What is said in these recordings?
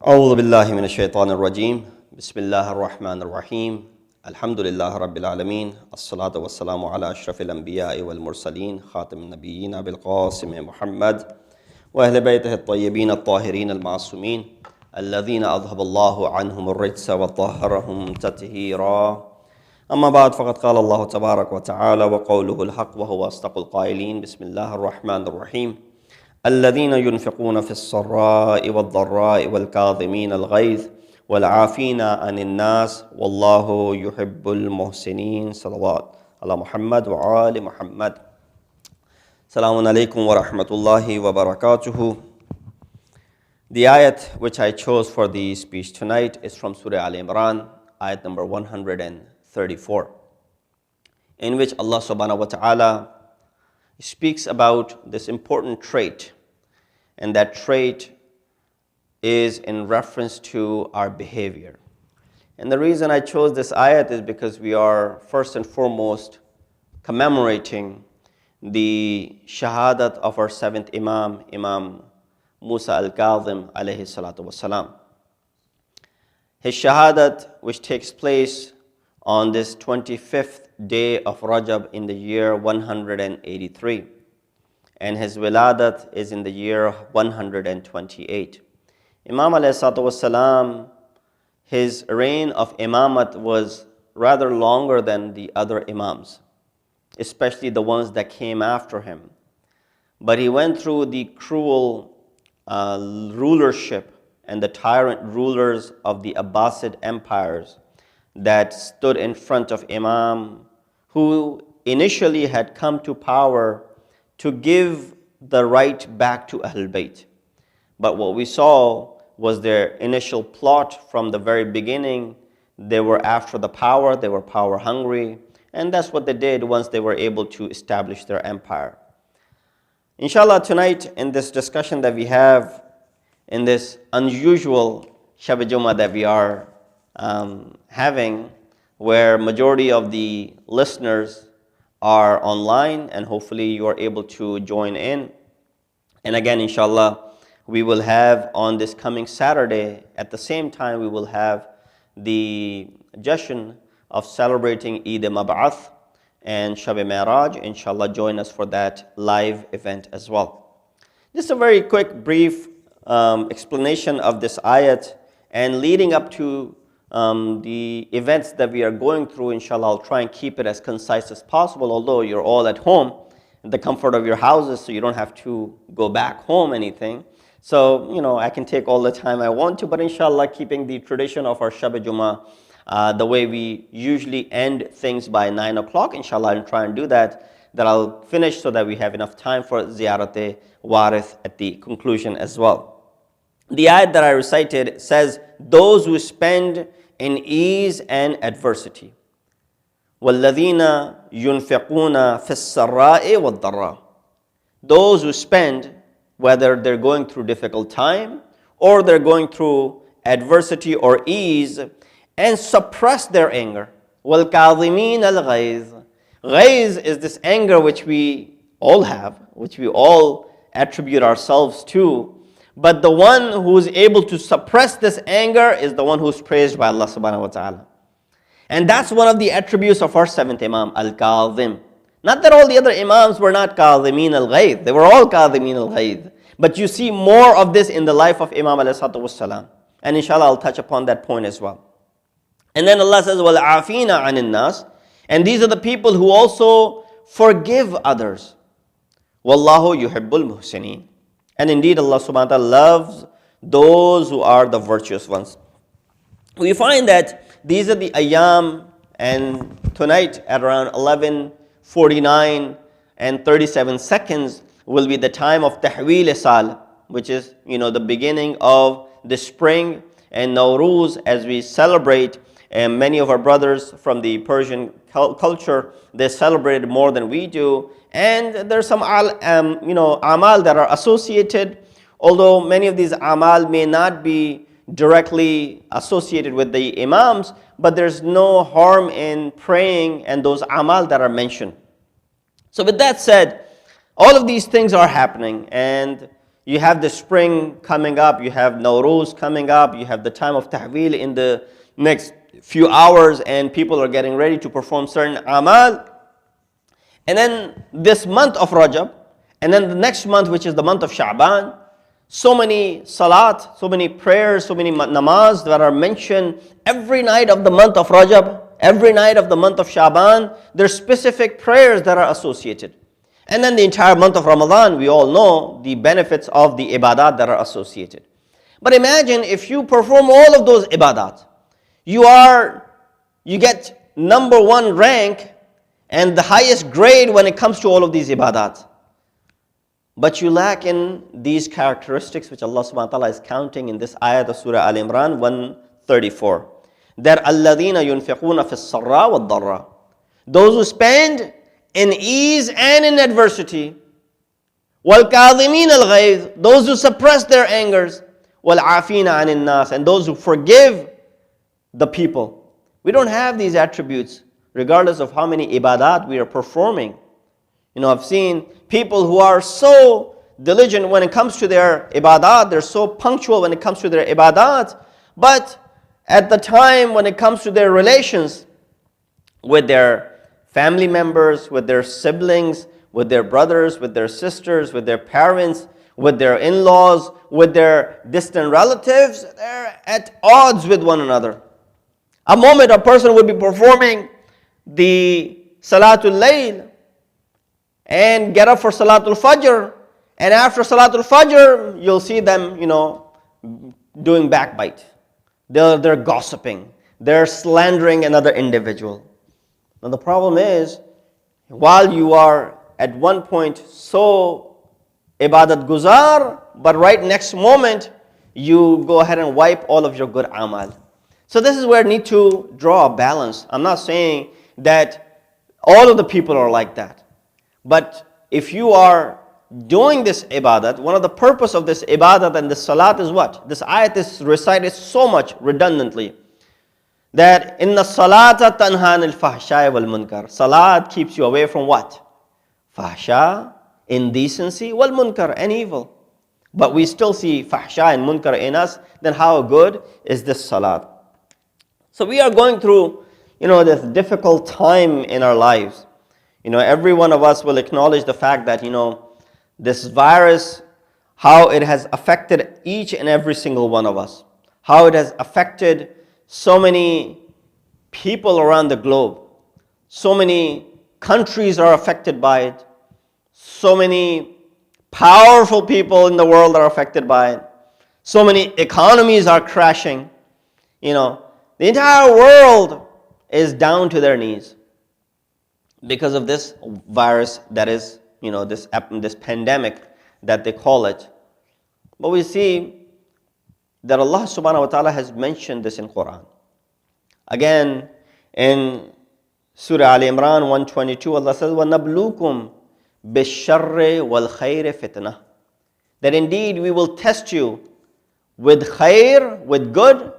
أعوذ بالله من الشيطان الرجيم بسم الله الرحمن الرحيم الحمد لله رب العالمين الصلاة والسلام على أشرف الأنبياء والمرسلين خاتم النبيين أبي القاسم محمد وأهل بيته الطيبين الطاهرين المعصومين الذين أذهب الله عنهم الرجس وطهرهم تطهيرا أما بعد فقد قال الله تبارك وتعالى وقوله الحق وهو أصدق القائلين بسم الله الرحمن الرحيم الذين ينفقون في السراء والضراء والكاظمين الغيظ والعافين عن الناس والله يحب المحسنين صلوات على محمد وآل محمد. Assalamu alaikum wa rahmatullahi wa barakatuhu. The ayat which I chose for the speech tonight is from Surah Al-Imran, ayat number 134, in which Allah subhanahu wa ta'ala speaks about this important trait, and that trait is in reference to our behavior. And the reason I chose this ayat is because we are first and foremost commemorating the shahadat of our seventh Imam, Imam Musa al-Kazim alayhi salatu wasalam. His shahadat, which takes place on this 25th day of Rajab in the year 183. And his wiladat is in the year 128. Imam alayhi salatu wasalam, his reign of imamat was rather longer than the other imams, especially the ones that came after him. But he went through the cruel rulership and the tyrant rulers of the Abbasid empires that stood in front of Imam, who initially had come to power to give the right back to Ahlul Bayt. But what we saw was their initial plot from the very beginning. They were after the power, they were power hungry, and that's what they did once they were able to establish their empire. Inshallah, tonight in this discussion that we have, in this unusual Shab Jummah that we are having, where majority of the listeners are online, and hopefully you are able to join in. And again, inshallah, we will have on this coming Saturday, at the same time, we will have the Jashan of celebrating Eid Mab'ath and Shab Mi'raj. Inshallah, join us for that live event as well. Just a very quick, brief explanation of this ayat, and leading up to the events that we are going through. Inshallah, I'll try and keep it as concise as possible, although you're all at home in the comfort of your houses, so you don't have to go back home anything. So, I can take all the time I want to, but inshallah, keeping the tradition of our Shab Jummah, the way we usually end things by 9 o'clock, inshallah, I'll try and do that I'll finish so that we have enough time for Ziyarat Warith at the conclusion as well. The ayat that I recited says, those who spend in ease and adversity. وَالَّذِينَ يُنْفِقُونَ فِي السَّرَّاءِ وَالضَّرَّاءِ. Those who spend, whether they're going through difficult time or they're going through adversity or ease, and suppress their anger. وَالْكَاظِمِينَ الْغَيْظِ. Ghayz is this anger which we all have, which we all attribute ourselves to. But the one who is able to suppress this anger is the one who is praised by Allah subhanahu wa ta'ala. And that's one of the attributes of our seventh Imam, Al-Kazim. Not that all the other Imams were not Kazimin al-Ghayth. They were all Kazimin al-Ghayth. But you see more of this in the life of Imam alayhi salatu wassalam. And inshallah, I'll touch upon that point as well. And then Allah says, وَالْعَافِينَ عَنِ النَّاسِ. And these are the people who also forgive others. وَاللَّهُ يُحِبُّ الْمُحْسِنِينَ. And indeed, Allah subhanahu wa ta'ala loves those who are the virtuous ones. We find that these are the ayyam, and tonight at around 11:49 and 37 seconds will be the time of Tahweel Sal, which is, the beginning of the spring, and Nowruz, as we celebrate. And many of our brothers from the Persian culture, they celebrate it more than we do. And there's some amal that are associated, although many of these amal may not be directly associated with the imams, but there's no harm in praying and those amal that are mentioned. So with that said, all of these things are happening, and You have the spring coming up, you have Nowruz coming up, you have the time of Tahweel in the next few hours, and people are getting ready to perform certain amal. And then this month of Rajab, and then the next month, which is the month of Sha'ban, so many salat, so many prayers, so many namaz that are mentioned every night of the month of Rajab, every night of the month of Sha'ban. There's specific prayers that are associated. And then the entire month of Ramadan, we all know the benefits of the ibadat that are associated. But imagine if you perform all of those ibadat, you get number one rank and the highest grade when it comes to all of these ibadat. But you lack in these characteristics which Allah subhanahu wa ta'ala is counting in this ayat of Surah Al-Imran 134. That alladhina yunfiquna fi as-sarra wad-darra. Those who spend in ease and in adversity. وَالْكَاظِمِينَ الْغَيْظِ. Those who suppress their angers. وَالْعَافِينَ عَنِ النَّاسِ. And those who forgive the people. We don't have these attributes regardless of how many ibadat we are performing. I've seen people who are so diligent when it comes to their ibadat, they're so punctual when it comes to their ibadat, but at the time when it comes to their relations with their family members, with their siblings, with their brothers, with their sisters, with their parents, with their in-laws, with their distant relatives, they're at odds with one another. A moment a person would be performing the Salatul Layl and get up for Salatul Fajr, and after Salatul Fajr, you'll see them, doing backbite. They're gossiping. They're slandering another individual. Now the problem is, while you are at one point so ibadat guzar, but right next moment, you go ahead and wipe all of your good amal. So this is where we need to draw a balance. I'm not saying that all of the people are like that. But if you are doing this ibadat, one of the purpose of this ibadat and this salat is what? This ayat is recited so much redundantly. That inna salata tanha anil fahsha wal munkar. Salat keeps you away from what? Fahsha, indecency, wal munkar, and evil. But we still see fahsha and munkar in us. Then how good is this salat? So we are going through, this difficult time in our lives. Every one of us will acknowledge the fact that, this virus, how it has affected each and every single one of us. How it has affected so many people around the globe. So many countries are affected by it. So many powerful people in the world are affected by it. So many economies are crashing. The entire world is down to their knees because of this virus that is, this pandemic that they call it. But we see that Allah subhanahu wa ta'ala has mentioned this in Quran. Again, in Surah Al-Imran 122, Allah says, وَنَبْلُوكُمْ بِالشَّرِّ وَالْخَيْرِ فِتْنَةً. That indeed we will test you with khair, with good,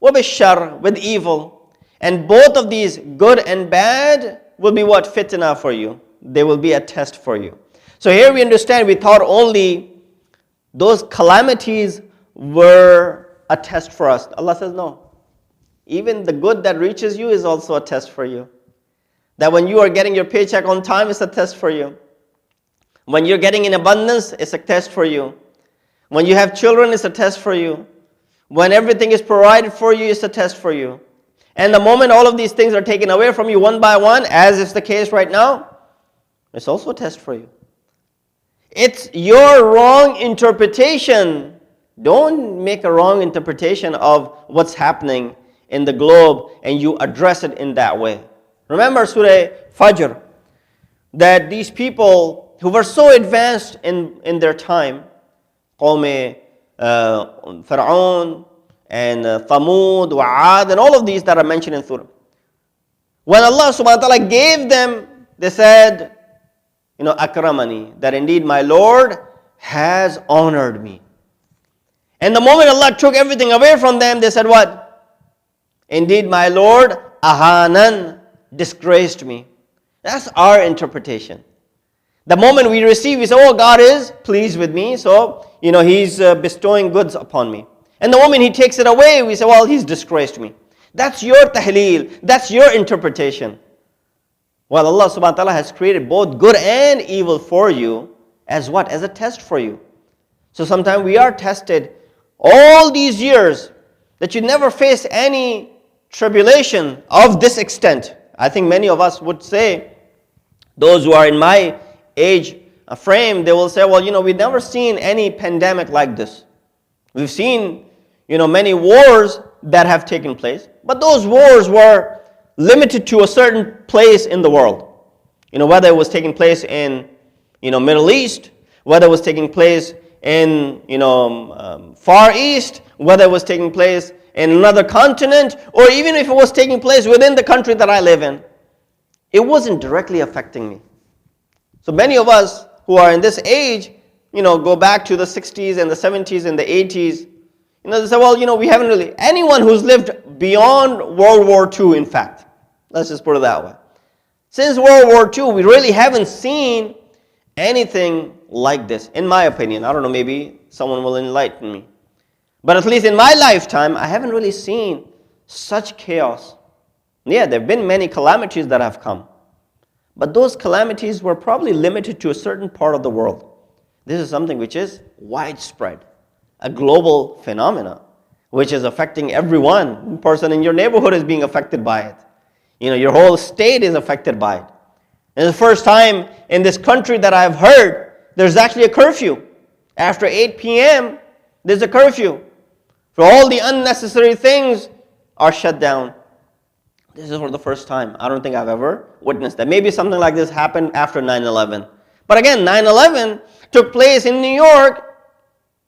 وَبِالشَّرِّ, with evil. And both of these, good and bad, will be what? Fitna for you. They will be a test for you. So here we understand, we thought only those calamities were a test for us. Allah says no. Even the good that reaches you is also a test for you. That when you are getting your paycheck on time, it's a test for you. When you're getting in abundance, it's a test for you. When you have children, it's a test for you. When everything is provided for you, it's a test for you. And the moment all of these things are taken away from you one by one, as is the case right now, it's also a test for you. It's your wrong interpretation. Don't make a wrong interpretation of what's happening in the globe and you address it in that way. Remember Surah Fajr, that these people who were so advanced in their time, Qawm Fir'aun and Thamud, Wa'ad, and all of these that are mentioned in Surah. When Allah subhanahu wa ta'ala gave them, they said, Akramani, that indeed my Lord has honored me. And the moment Allah took everything away from them, they said what? Indeed my Lord, Ahanan, disgraced me. That's our interpretation. The moment we receive, we say, oh, God is pleased with me, so, he's bestowing goods upon me. And the moment he takes it away, we say, well, he's disgraced me. That's your tahleel. That's your interpretation. Well, Allah subhanahu wa ta'ala has created both good and evil for you as what? As a test for you. So sometimes we are tested all these years that you never face any tribulation of this extent. I think many of us would say, those who are in my age frame, they will say, well, we've never seen any pandemic like this. We've seen, many wars that have taken place, but those wars were limited to a certain place in the world. Whether it was taking place in, Middle East, whether it was taking place in, Far East, whether it was taking place in another continent, or even if it was taking place within the country that I live in, it wasn't directly affecting me. So many of us who are in this age, go back to the 60s and the 70s and the 80s, they say, well, we haven't really, anyone who's lived beyond World War II, in fact, let's just put it that way. Since World War II, we really haven't seen anything like this, in my opinion. I don't know, maybe someone will enlighten me. But at least in my lifetime, I haven't really seen such chaos. Yeah, there have been many calamities that have come. But those calamities were probably limited to a certain part of the world. This is something which is widespread, a global phenomena, which is affecting everyone. One person in your neighborhood is being affected by it. Your whole state is affected by it. And it's the first time in this country that I've heard there's actually a curfew. After 8 p.m., there's a curfew. For all the unnecessary things are shut down. This is for the first time. I don't think I've ever witnessed that. Maybe something like this happened after 9/11. But again, 9/11 took place in New York,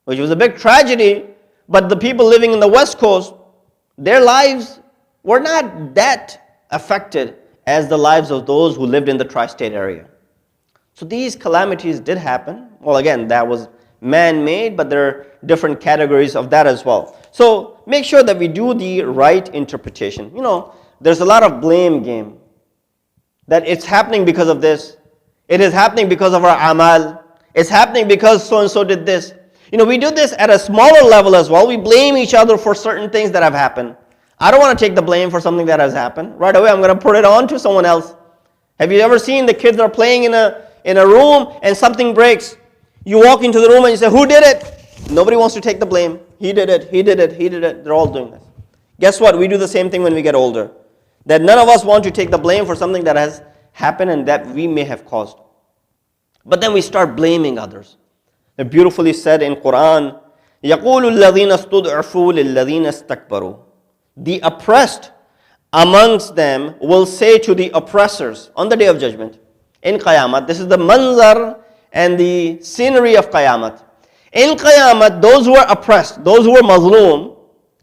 which was a big tragedy. But the people living in the West Coast, their lives were not that affected as the lives of those who lived in the tri-state area. So these calamities did happen. Well, again, that was man-made, but there are different categories of that as well. So make sure that we do the right interpretation. There's a lot of blame game. That it's happening because of this. It is happening because of our amal. It's happening because so-and-so did this. We do this at a smaller level as well. We blame each other for certain things that have happened. I don't want to take the blame for something that has happened. Right away, I'm going to put it on to someone else. Have you ever seen the kids are playing in a room and something breaks? You walk into the room and you say, who did it? Nobody wants to take the blame. He did it, he did it, he did it. They're all doing this. Guess what? We do the same thing when we get older. That none of us want to take the blame for something that has happened and that we may have caused. But then we start blaming others. They beautifully said in Quran, يَقُولُ الَّذِينَ اسْتُضْعِفُوا لِلَّذِينَ اسْتَكْبَرُوا. The oppressed amongst them will say to the oppressors on the day of judgment, in Qiyamah, this is the manzar and the scenery of Qiyamah. In Qiyamah, those who are oppressed, those who are mazloom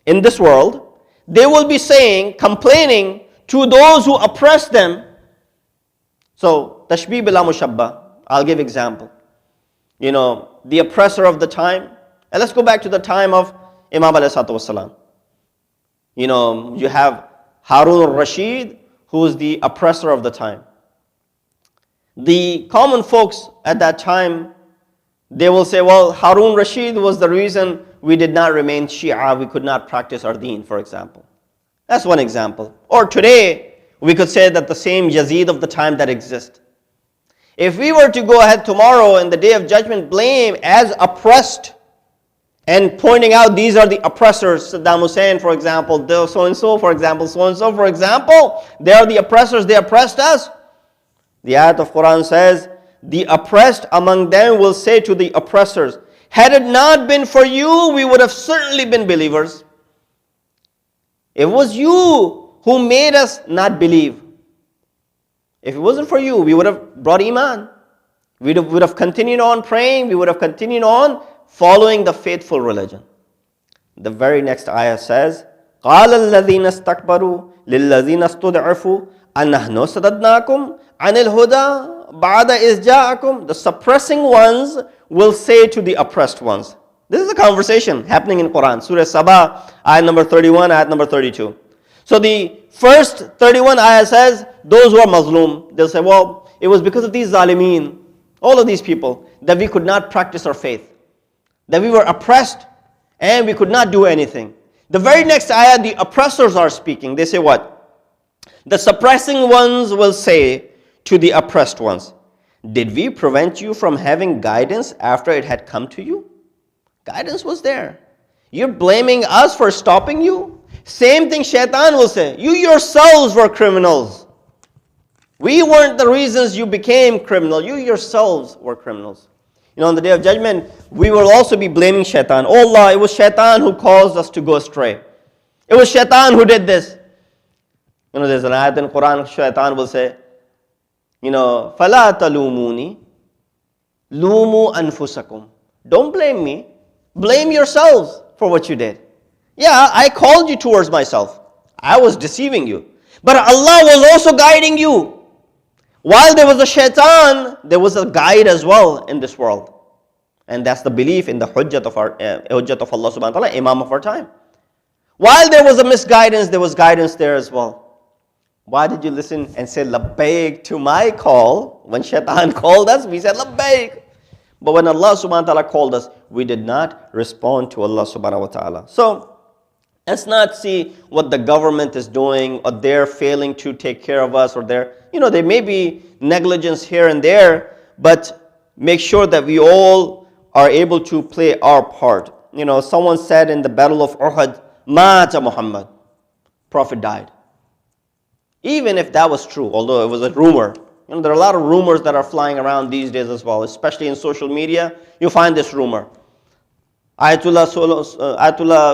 in this world, they will be saying, complaining to those who oppress them. So, tashbih bila mushabba. I'll give example. The oppressor of the time. And let's go back to the time of Imam alayhi salatu wasalam. You have Harun al-Rashid, who is the oppressor of the time. The common folks at that time, they will say, well, Harun Rashid was the reason we did not remain Shia, we could not practice our deen, for example. That's one example. Or today, we could say that the same Yazid of the time that exists. If we were to go ahead tomorrow in the day of judgment, blame as oppressed, and pointing out these are the oppressors, Saddam Hussein, for example, so-and-so, for example, so-and-so, for example, they are the oppressors, they oppressed us. The ayat of Quran says, the oppressed among them will say to the oppressors, had it not been for you, we would have certainly been believers. It was you who made us not believe. If it wasn't for you, we would have brought Iman. We would have continued on praying, we would have continued on following the faithful religion. The very next ayah says, قَالَ الَّذِينَ اسْتَكْبَرُوا لِلَّذِينَ اسْتُضْعِفُوا أَنَّحْنُ صَدَدْنَاكُمْ عَنِ الْهُدَى بَعْدَ إِذْ جَاءَكُمْ. The suppressing ones will say to the oppressed ones. This is a conversation happening in Quran. Surah Sabah, ayat number 31, ayat number 32. So the first 31 ayah says, those who are mazloom, they'll say, well, it was because of these zalimeen, all of these people, that we could not practice our faith. that we were oppressed and we could not do anything. The very next ayah, the oppressors are speaking. They say what? The suppressing ones will say to the oppressed ones, did we prevent you from having guidance after it had come to you? Guidance was there. You're blaming us for stopping you? Same thing Shaitan will say. You yourselves were criminals. We weren't the reasons you became criminal. You yourselves were criminals. On the Day of Judgment, we will also be blaming Shaitan. Oh Allah, it was Shaitan who caused us to go astray. It was Shaitan who did this. There's an ayat in Quran, Shaitan will say, فَلَا تَلُومُونِي لُومُوا أَنفُسَكُمْ. Don't blame me. Blame yourselves for what you did. Yeah, I called you towards myself. I was deceiving you. But Allah was also guiding you. While there was a Shaitan, there was a guide as well in this world. And that's the belief in the Hujjat of Allah subhanahu wa ta'ala, Imam of our time. While there was a misguidance, there was guidance there as well. Why did you listen and say labbaik to my call? When Shaitan called us, we said labbaik. But when Allah subhanahu wa ta'ala called us, we did not respond to Allah subhanahu wa ta'ala. So, let's not see what the government is doing, or they're failing to take care of us, or there may be negligence here and there, but make sure that we all are able to play our part. Someone said in the Battle of Uhud, Mata Muhammad, Prophet died. Even if that was true, although it was a rumor. There are a lot of rumors that are flying around these days as well, especially in social media. You find this rumor. Ayatollah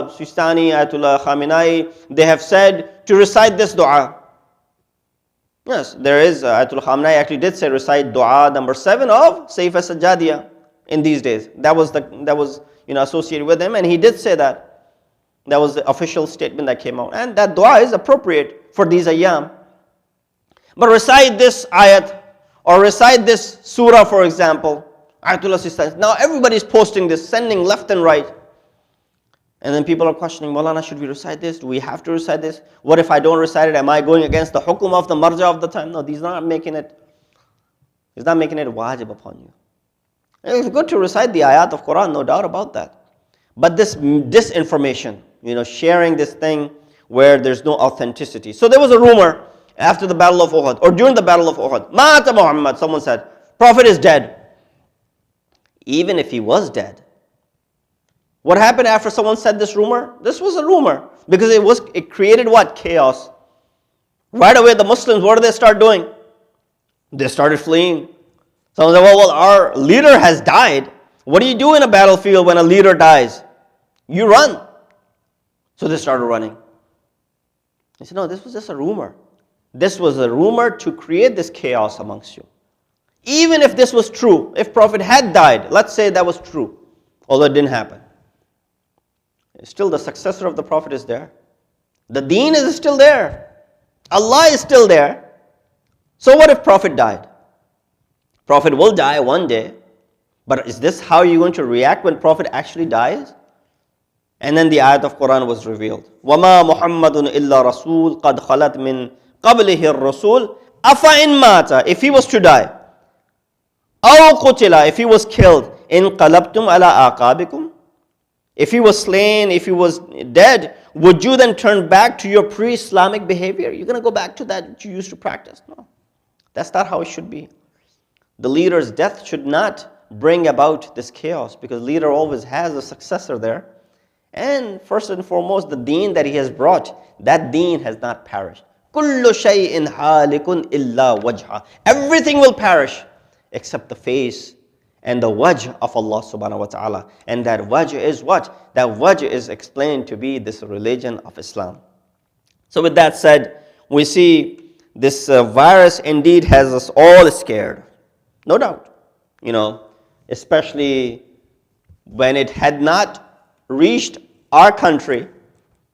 Sistani, Ayatollah Khamenei, they have said to recite this dua. Yes, there is. Ayatollah Khamenei actually did say recite dua number 7 of Sayf as-Sajjadiyah in these days. That was associated with him, and he did say that. That was the official statement that came out. And that dua is appropriate for these ayyam. But recite this ayat, or recite this surah, for example, Ayatollah Sistani. Now everybody's posting this, sending left and right. And then people are questioning, Maulana, should we recite this? Do we have to recite this? What if I don't recite it? Am I going against the hukum of the marja of the time? No, he's not making it wajib upon you. It's good to recite the ayat of Quran, no doubt about that. But this disinformation, sharing this thing where there's no authenticity. So there was a rumor after the Battle of Uhud, or during the Battle of Uhud, Mata Muhammad, someone said, Prophet is dead. Even if he was dead, what happened after someone said this rumor? This was a rumor, because it created what? Chaos. Right away the Muslims, what did they start doing? They started fleeing. Someone said, well, our leader has died. What do you do in a battlefield when a leader dies? You run. So they started running. They said, no, this was just a rumor. This was a rumor to create this chaos amongst you. Even if this was true, if Prophet had died, let's say that was true, although it didn't happen. Still the successor of the Prophet is there. The deen is still there. Allah is still there. So what if Prophet died? Prophet will die one day, but is this how you're going to react when Prophet actually dies? And then the ayat of Quran was revealed. وَمَا مُحَمَّدٌ إِلَّا رَسُولٌ قَدْ خَلَتْ مِنْ قَبْلِهِ الرَّسُولُ أَفَإِنْ مَاتَ. If he was to die, أَوْ قُتِلَ, if he was killed, إِنْ قَلَبْتُمْ عَلَىٰ أَعْقَابِكُمْ. If he was slain, if he was dead, would you then turn back to your pre-Islamic behavior? You're going to go back to that you used to practice? No. That's not how it should be. The leader's death should not bring about this chaos, because leader always has a successor there. And first and foremost, the deen that he has brought, that deen has not perished. كُلُّ شَيْءٍ حَالِكٌ إِلَّا وَجْهَ. Everything will perish except the face and the wajh of Allah subhanahu wa ta'ala. And that wajh is what? That wajh is explained to be this religion of Islam. So with that said, we see this virus indeed has us all scared. No doubt. Especially when it had not reached our country.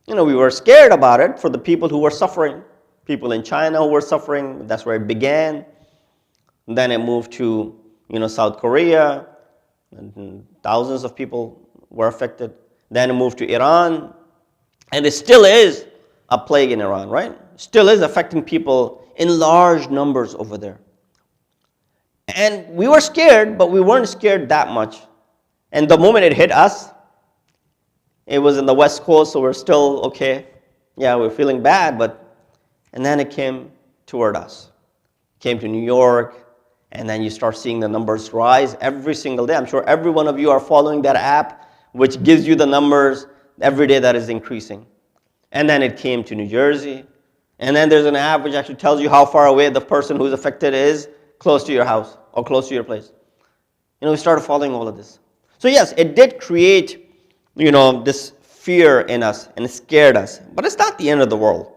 We were scared about it for the people who were suffering. People in China who were suffering. That's where it began. Then it moved to South Korea, and thousands of people were affected. Then it moved to Iran, and it still is a plague in Iran, right? Still is affecting people in large numbers over there. And we were scared, but we weren't scared that much. And the moment it hit us, it was in the West Coast, so we're still okay. Yeah, we're feeling bad, and then it came toward us. Came to New York, and then you start seeing the numbers rise every single day. I'm sure every one of you are following that app, which gives you the numbers every day that is increasing. And then it came to New Jersey. And then there's an app which actually tells you how far away the person who's affected is close to your house or close to your place. We started following all of this. So yes, it did create, this fear in us, and it scared us. But it's not the end of the world.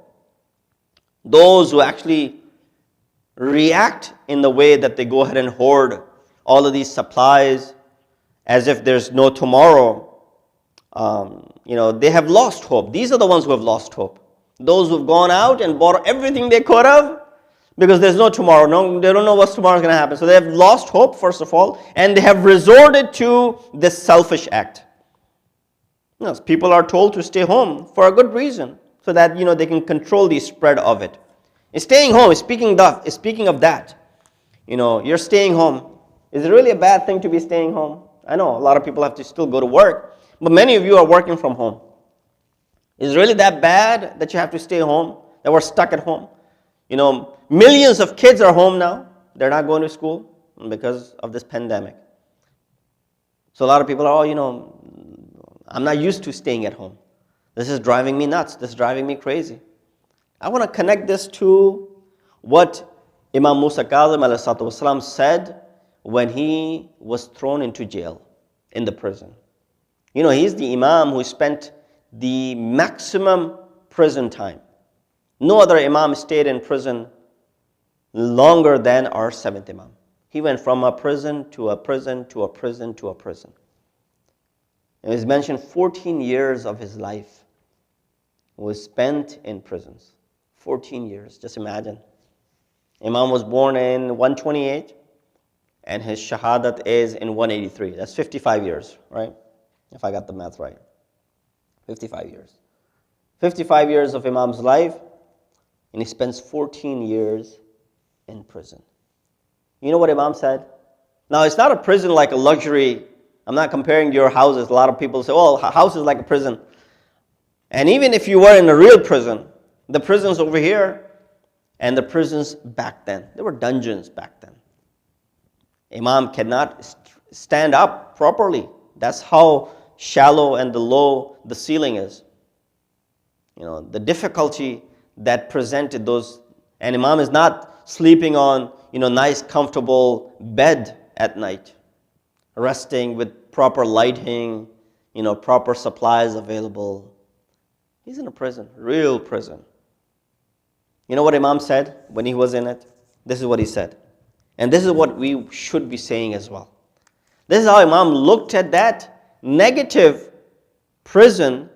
Those who actually react in the way that they go ahead and hoard all of these supplies as if there's no tomorrow, they have lost hope. These are the ones who have lost hope. Those who've gone out and bought everything they could have because there's no tomorrow. No, they don't know what's tomorrow is going to happen. So they have lost hope, first of all, and they have resorted to this selfish act. People are told to stay home for a good reason, so that they can control the spread of it. And staying home is speaking of that. You're staying home. Is it really a bad thing to be staying home? I know a lot of people have to still go to work, but many of you are working from home. Is it really that bad that you have to stay home, that we're stuck at home? Millions of kids are home now. They're not going to school because of this pandemic. So a lot of people are, I'm not used to staying at home. This is driving me nuts. This is driving me crazy. I want to connect this to what Imam Musa Kazim ﷺ said when he was thrown into jail, in the prison. He's the Imam who spent the maximum prison time. No other Imam stayed in prison longer than our 7th Imam. He went from a prison to a prison to a prison to a prison. It was mentioned 14 years of his life was spent in prisons. 14 years, just imagine. Imam was born in 128 and his shahadat is in 183. That's 55 years, right? If I got the math right. 55 years. 55 years of Imam's life, and he spends 14 years in prison. You know what Imam said? Now, it's not a prison like a luxury. I'm not comparing to your houses. A lot of people say, oh, a house is like a prison. And even if you were in a real prison, the prisons over here and the prisons back then, they were dungeons back then. Imam cannot stand up properly. That's how shallow and low the ceiling is. The difficulty that presented those, and Imam is not sleeping on, nice comfortable bed at night, resting with proper lighting, proper supplies available. He's in a prison, real prison. You know what Imam said when he was in it? This is what he said. And this is what we should be saying as well. This is how Imam looked at that negative prison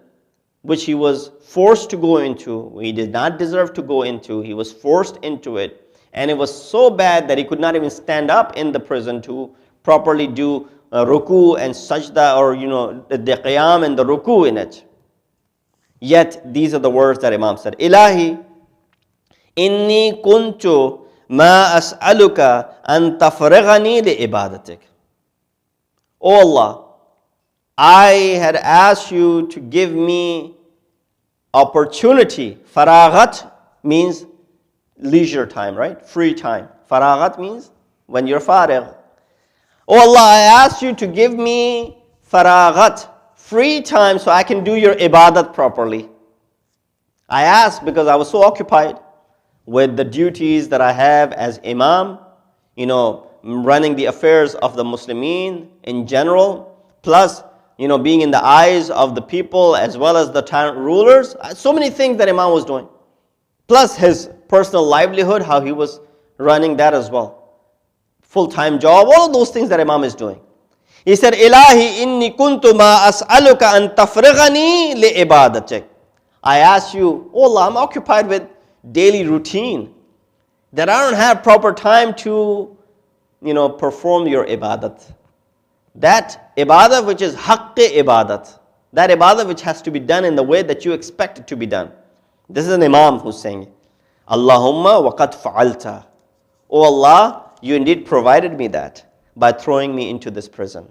which he was forced to go into. He did not deserve to go into. He was forced into it. And it was so bad that he could not even stand up in the prison to properly do ruku and sajda, or the qiyam and the ruku in it. Yet these are the words that Imam said. Ilahi, inni kuntu ma as'aluka an tafrighani li ibadatik. O Allah, I had asked you to give me opportunity. Faraghat means leisure time, right? Free time. Faraghat means when you're farigh. Oh Allah, I asked you to give me faraghat, free time, so I can do your ibadat properly. I asked because I was so occupied with the duties that I have as Imam, running the affairs of the Muslimin in general, plus being in the eyes of the people as well as the tyrant rulers. So many things that Imam was doing. Plus his personal livelihood, how he was running that as well. Full-time job, all of those things that Imam is doing. He said, Ilahi inni kuntu ma as'aluka an tafrighani li ibadatik. I ask you, oh Allah, I'm occupied with daily routine, that I don't have proper time to, perform your ibadat. That ibadah which is haqqi ibadat. That ibadah which has to be done in the way that you expect it to be done. This is an Imam who's saying, Allahumma wa qad fa'alta. Oh Allah, you indeed provided me that by throwing me into this prison.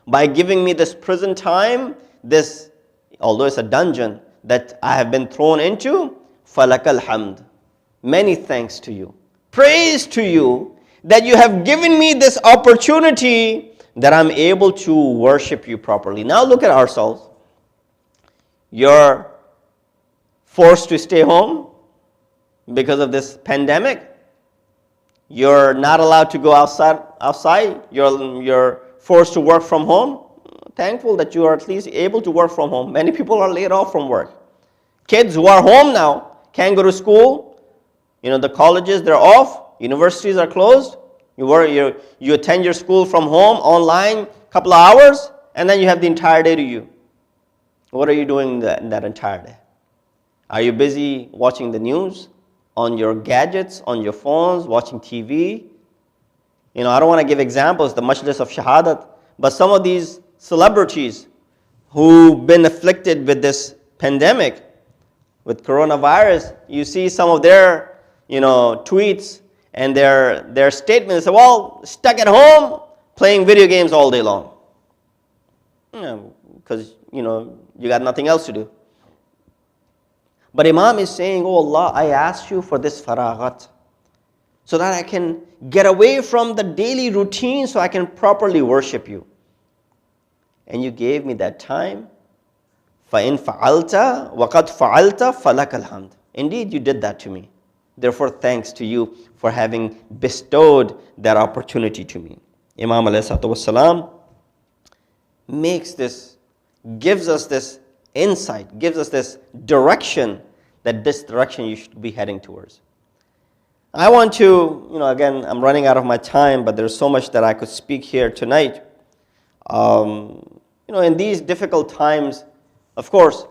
by giving me this prison time, this, although it's a dungeon that I have been thrown into, falakal hamd. Many thanks to you. Praise to you that you have given me this opportunity that I'm able to worship you properly. Now look at ourselves. You're forced to stay home because of this pandemic. You're not allowed to go outside. You're forced to work from home. Thankful that you are at least able to work from home. Many people are laid off from work. Kids who are home now can't go to school. The colleges, they're off. Universities are closed. You attend your school from home, online, couple of hours, and then you have the entire day to you. What are you doing in that entire day? Are you busy watching the news, on your gadgets, on your phones, watching TV? I don't want to give examples, the majlis of shahadat, but some of these celebrities who've been afflicted with this pandemic, with coronavirus, you see some of their tweets and their statements say, well, stuck at home playing video games all day long. Because you got nothing else to do. But Imam is saying, oh Allah, I ask you for this faraghat, so that I can get away from the daily routine so I can properly worship you. And you gave me that time. فَإِن فَعَلْتَ وَقَدْ فَعَلْتَ فَلَكَ الْحَمْدِ. Indeed, you did that to me. Therefore, thanks to you for having bestowed that opportunity to me. Imam alayhi salatu wasalam gives us this insight, gives us this direction, that this direction you should be heading towards. I want to, again, I'm running out of my time, but there's so much that I could speak here tonight. In these difficult times, of course,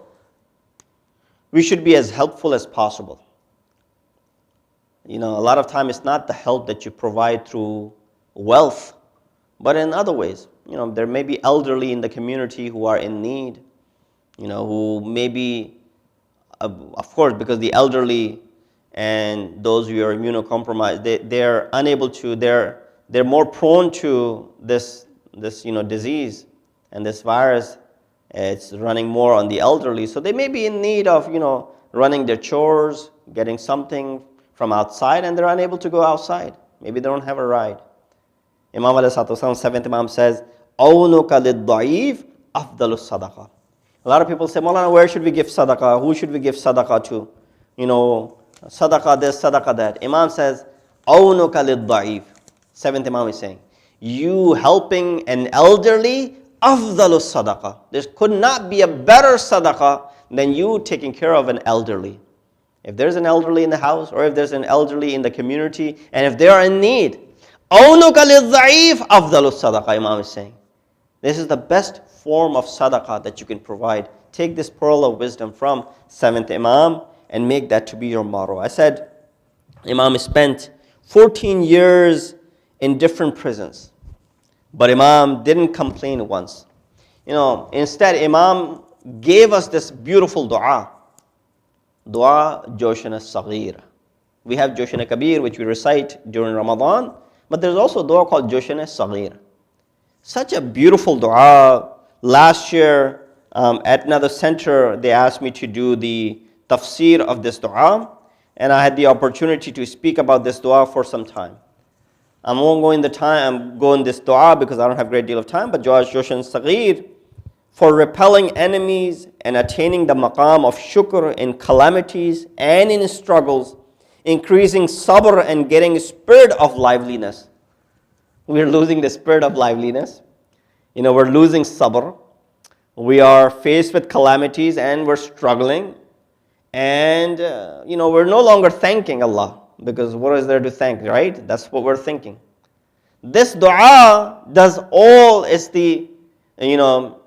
we should be as helpful as possible. A lot of time it's not the help that you provide through wealth, but in other ways. There may be elderly in the community who are in need, who may be, of course, because the elderly and those who are immunocompromised, they're unable to, they're more prone to this disease and this virus. It's running more on the elderly. So they may be in need of, running their chores, getting something from outside, and they're unable to go outside. Maybe they don't have a ride. Imam alayhi salatu, seventh Imam says, أَوْنُكَ لِلضَّعِيفِ أَفْضَلُ الصَّدَقَةِ. A lot of people say, Maulana, where should we give sadaqah? Who should we give sadaqah to? Sadaqah this, sadaqah that. Imam says, أَوْنُكَ لِلضَّعِيفِ. Seventh Imam is saying, you helping an elderly, أَفْضَلُ الصَّدَقَةِ. There could not be a better sadaqah than you taking care of an elderly. If there's an elderly in the house, or if there's an elderly in the community, and if they are in need, أَوْنُكَ لِلضَّعِيفِ أَفْضَلُ الصَّدَقَةِ. Imam is saying, this is the best form of sadaqah that you can provide. Take this pearl of wisdom from seventh Imam and make that to be your motto. I said, Imam spent 14 years in different prisons, but Imam didn't complain once. Instead, Imam gave us this beautiful dua. Dua Joshan al-Saghir. We have Joshan al-Kabir, which we recite during Ramadan, but there's also a dua called Joshan al-Saghir. Such a beautiful dua. Last year, at another center, they asked me to do the tafsir of this dua, and I had the opportunity to speak about this dua for some time. I won't go in this dua because I don't have a great deal of time, but Joshan al-Saghir, for repelling enemies and attaining the maqam of shukr in calamities and in struggles, increasing sabr and getting a spirit of liveliness. We're losing the spirit of liveliness. We're losing sabr. We are faced with calamities and we're struggling. And, we're no longer thanking Allah, because what is there to thank, right? That's what we're thinking. This dua is the,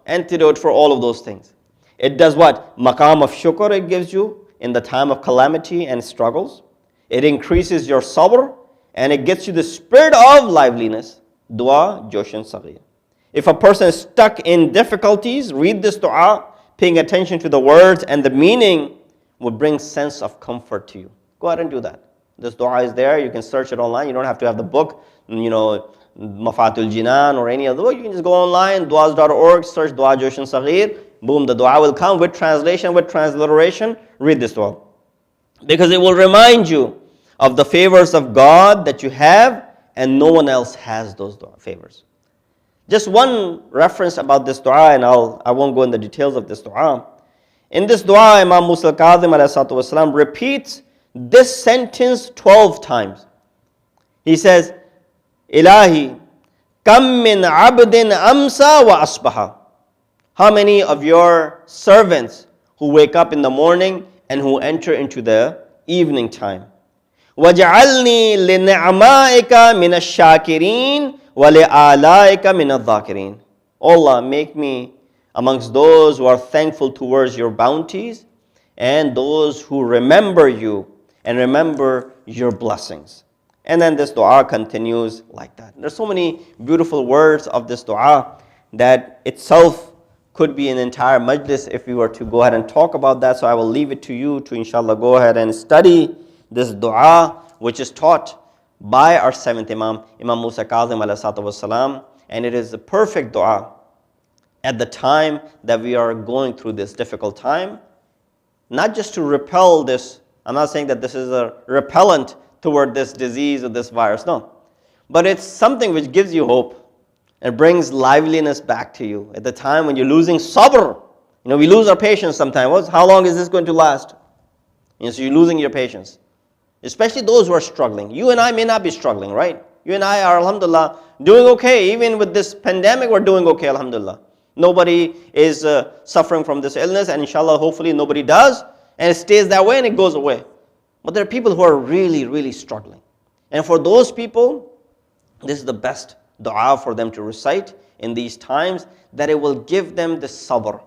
antidote for all of those things. It does what? Maqam of shukr it gives you in the time of calamity and struggles. It increases your sabr and it gets you the spirit of liveliness. Dua Joshan Saghir. If a person is stuck in difficulties, read this dua, paying attention to the words and the meaning will bring sense of comfort to you. Go ahead and do that. This dua is there. You can search it online. You don't have to have the book, Mafatul Jinan or any other, you can just go online, duas.org, search Dua Joshan Saghir, boom, the dua will come with translation, with transliteration, read this dua. Because it will remind you of the favors of God that you have, and no one else has those favors. Just one reference about this dua, and I won't go in the details of this dua. In this dua, Imam Musa al-Kadhim ﷺ repeats this sentence 12 times. He says, Ilahi, kam min abdin amsa wa asbaha. How many of your servants who wake up in the morning and who enter into the evening time? وَجَعَلْنِي لِنِعْمَائِكَ مِنَ الشَّاكِرِينَ وَلِآلَائِكَ مِنَ الذَّاكِرِينَ. Allah, make me amongst those who are thankful towards your bounties and those who remember you and remember your blessings. And then this dua continues like that. There's so many beautiful words of this dua that itself could be an entire majlis if we were to go ahead and talk about that. So I will leave it to you to inshallah go ahead and study this dua, which is taught by our seventh Imam, Imam Musa Kazim ﷺ, and it is the perfect dua at the time that we are going through this difficult time, not just to repel this. I'm not saying that this is a repellent toward this disease or this virus, no. But it's something which gives you hope and brings liveliness back to you at the time when you're losing sabr. We lose our patience sometimes. How long is this going to last? So you're losing your patience. Especially those who are struggling. You and I may not be struggling, right? You and I are, alhamdulillah, doing okay. Even with this pandemic, we're doing okay, alhamdulillah. Nobody is suffering from this illness, and inshallah, hopefully nobody does. And it stays that way and it goes away. But there are people who are really, really struggling. And for those people, this is the best dua for them to recite in these times, that it will give them the sabr.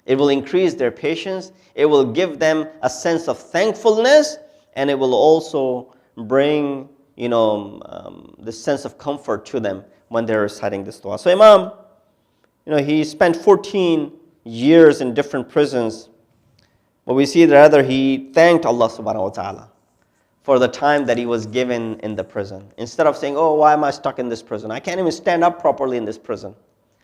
It will increase their patience. It will give them a sense of thankfulness, and it will also bring, this sense of comfort to them when they're reciting this dua. So Imam, he spent 14 years in different prisons, but we see that rather he thanked Allah subhanahu wa ta'ala for the time that he was given in the prison. Instead of saying, oh, why am I stuck in this prison? I can't even stand up properly in this prison.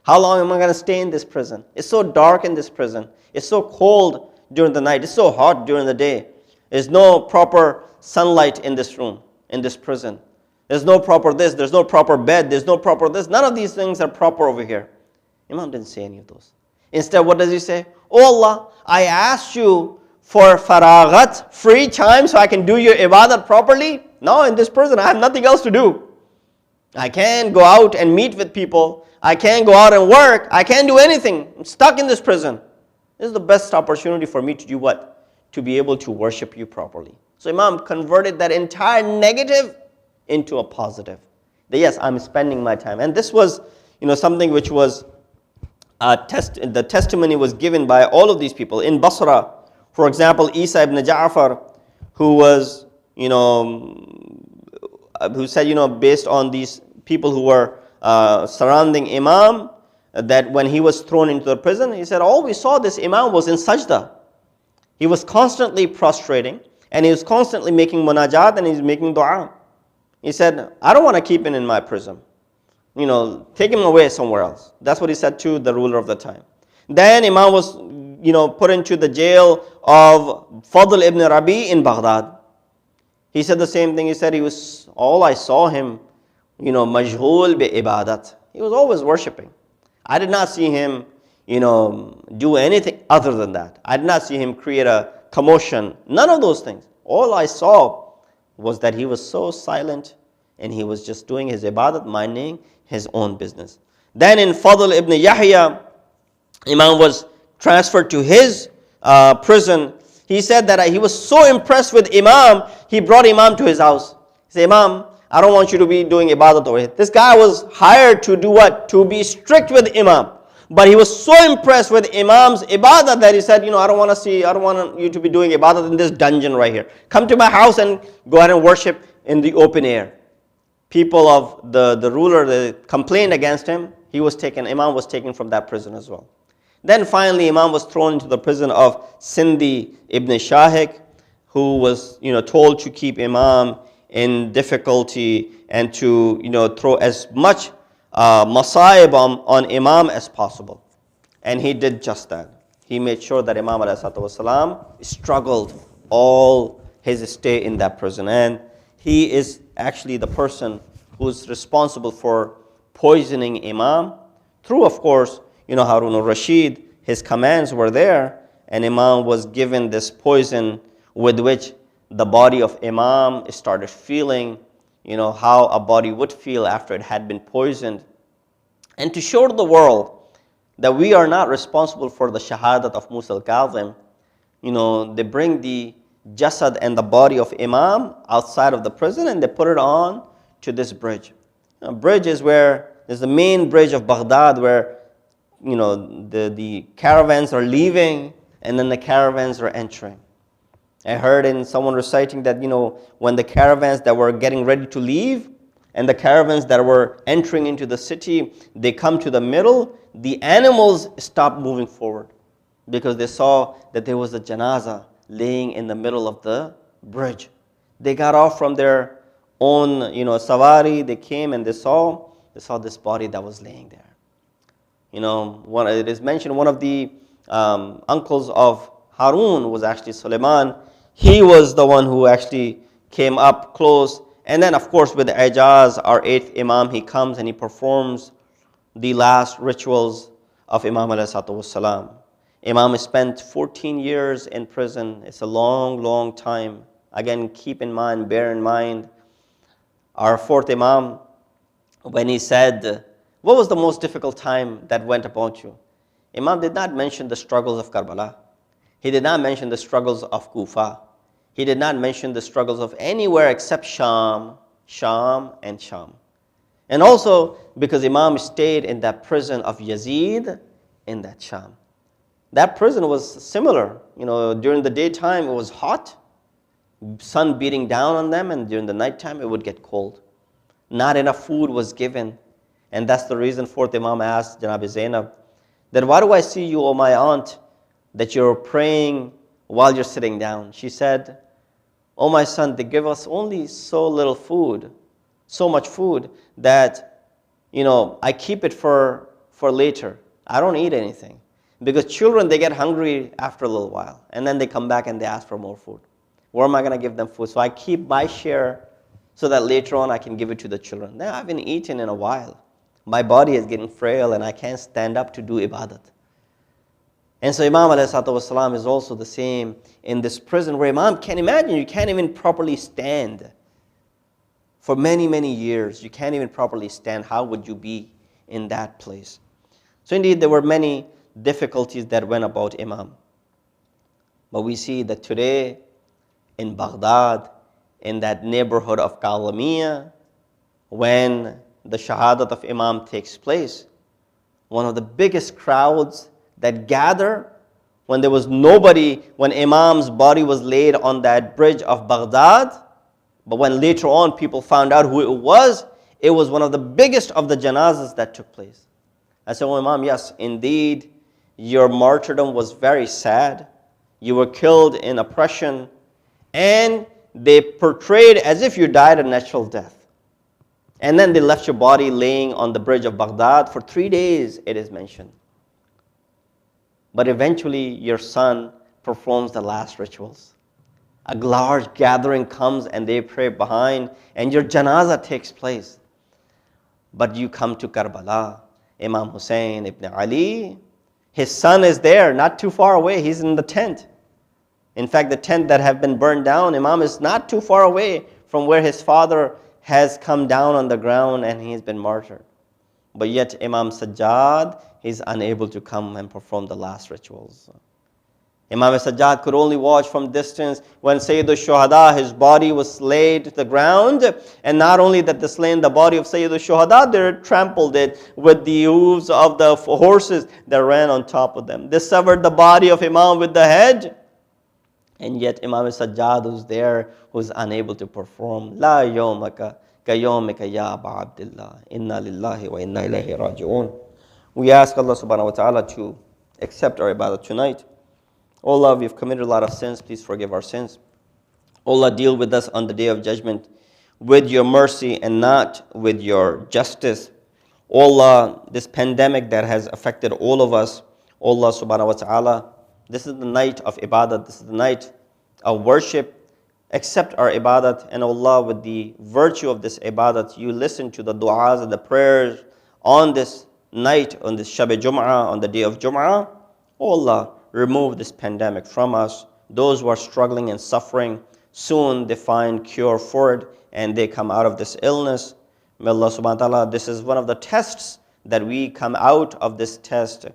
How long am I going to stay in this prison? It's so dark in this prison. It's so cold during the night. It's so hot during the day. There's no proper sunlight in this room, in this prison. There's no proper this. There's no proper bed. There's no proper this. None of these things are proper over here. Imam didn't say any of those. Instead, what does he say? Oh Allah, I asked you for faraghat, free time, so I can do your ibadat properly. Now in this prison, I have nothing else to do. I can't go out and meet with people. I can't go out and work. I can't do anything. I'm stuck in this prison. This is the best opportunity for me to do what? To be able to worship you properly. So Imam converted that entire negative into a positive. That yes, I'm spending my time. And this was, something which was the testimony was given by all of these people. In Basra, for example, Isa ibn Ja'far, who was, who said, based on these people who were surrounding Imam, that when he was thrown into the prison, he said, all we saw this Imam was in sajda. He was constantly prostrating, and he was constantly making munajat, and he was making dua. He said, I don't want to keep him in my prison. Take him away somewhere else. That's what he said to the ruler of the time. Then Imam was, put into the jail of Fadl ibn Rabi in Baghdad. He said the same thing. He said all I saw him, majhul bi ibadat. He was always worshipping. I did not see him, do anything other than that. I did not see him create a commotion. None of those things. All I saw was that he was so silent and he was just doing his ibadat, minding his own business. Then in Fadl ibn Yahya, Imam was transferred to his prison. He said that he was so impressed with Imam, he brought Imam to his house. He said, Imam, I don't want you to be doing ibadat over here. This guy was hired to do what? To be strict with Imam. But he was so impressed with Imam's ibadat that he said, I don't want you to be doing ibadat in this dungeon right here. Come to my house and go ahead and worship in the open air. People of the ruler, they complained against him. Imam was taken from that prison as well. Then finally, Imam was thrown into the prison of Sindhi ibn Shahik, who was, told to keep Imam in difficulty and to throw as much masaib on Imam as possible. And he did just that. He made sure that Imam ﷺ struggled all his stay in that prison. And he is actually the person who's responsible for poisoning Imam through, of course, Harun al-Rashid. His commands were there, and Imam was given this poison with which the body of Imam started feeling, how a body would feel after it had been poisoned. And to show the world that we are not responsible for the shahadat of Musa al-Kazim, they bring the jasad and the body of Imam outside of the prison and they put it on to this bridge. A bridge is the main bridge of Baghdad where the caravans are leaving and then the caravans are entering. I heard in someone reciting that when the caravans that were getting ready to leave and the caravans that were entering into the city, they come to the middle, the animals stop moving forward because they saw that there was a janazah laying in the middle of the bridge. They got off from their own savari, they came and they saw this body that was laying there. It is mentioned one of the uncles of Harun was actually Suleiman. He was the one who actually came up close. And then, of course, with Ijaz, our 8th Imam, he comes and he performs the last rituals of Imam ﷺ. Imam spent 14 years in prison. It's a long, long time. Again, bear in mind, our 4th Imam, when he said, what was the most difficult time that went about you? Imam did not mention the struggles of Karbala. He did not mention the struggles of Kufa. He did not mention the struggles of anywhere except Sham. And also because Imam stayed in that prison of Yazid in that Sham. That prison was similar. During the daytime it was hot, sun beating down on them, and during the nighttime it would get cold. Not enough food was given. And that's the reason 4th Imam asked Janab Zainab, that why do I see you, O my aunt, that you're praying while you're sitting down? She said, oh my son, they give us only so little food, so much food that, I keep it for later. I don't eat anything. Because children, they get hungry after a little while. And then they come back and they ask for more food. Where am I going to give them food? So I keep my share so that later on I can give it to the children. Now I haven't eaten in a while. My body is getting frail and I can't stand up to do ibadat. And so Imam ﷺ is also the same in this prison where Imam can't imagine, you can't even properly stand. For many, many years, you can't even properly stand. How would you be in that place? So indeed, there were many difficulties that went about Imam. But we see that today in Baghdad, in that neighborhood of Kalamiyah, when the shahadat of Imam takes place, one of the biggest crowds that gather when there was nobody, when Imam's body was laid on that bridge of Baghdad, but when later on people found out who it was one of the biggest of the janazas that took place. I said, oh Imam, yes, indeed, your martyrdom was very sad. You were killed in oppression, and they portrayed as if you died a natural death. And then they left your body laying on the bridge of Baghdad for 3 days, it is mentioned. But eventually your son performs the last rituals. A large gathering comes and they pray behind, and your janazah takes place. But you come to Karbala, Imam Hussein ibn Ali, his son is there, not too far away, he's in the tent. In fact, the tent that have been burned down, Imam is not too far away from where his father has come down on the ground and he's been martyred. But yet Imam Sajjad, he's unable to come and perform the last rituals. Imam Sajjad could only watch from distance when Sayyid al-Shuhada, his body was laid to the ground. And not only that they slain the body of Sayyid al-Shuhada, they trampled it with the hooves of the horses that ran on top of them. They severed the body of Imam with the head. And yet Imam Sajjad, who's there, who's unable to perform. La yawmaka ka yawmika ya Aba Abdillah. Inna lillahi wa inna ilayhi raji'un. We ask Allah subhanahu wa ta'ala to accept our ibadah tonight. Oh Allah, we've committed a lot of sins. Please forgive our sins. Oh Allah, deal with us on the day of judgment. with your mercy and not with your justice. O Allah, this pandemic that has affected all of us, O Allah subhanahu wa ta'ala, this is the night of ibadat, this is the night of worship. Accept our ibadat, and Allah, with the virtue of this ibadat, you listen to the du'as and the prayers on this night, on this Shab Jum'ah, on the day of Jum'ah. O Allah, remove this pandemic from us. Those who are struggling and suffering, soon they find cure for it and they come out of this illness. May Allah subhanahu wa ta'ala, this is one of the tests that we come out of this test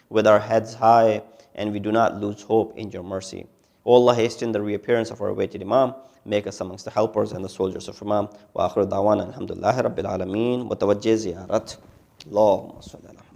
with our heads high and we do not lose hope in your mercy. O Allah, hasten the reappearance of our awaited Imam. Make us amongst the helpers and the soldiers of Imam. Wa akhiru da'wana alhamdulillahi rabbil alameen. Wa tawajjih ziyarat. Allahumma salli ala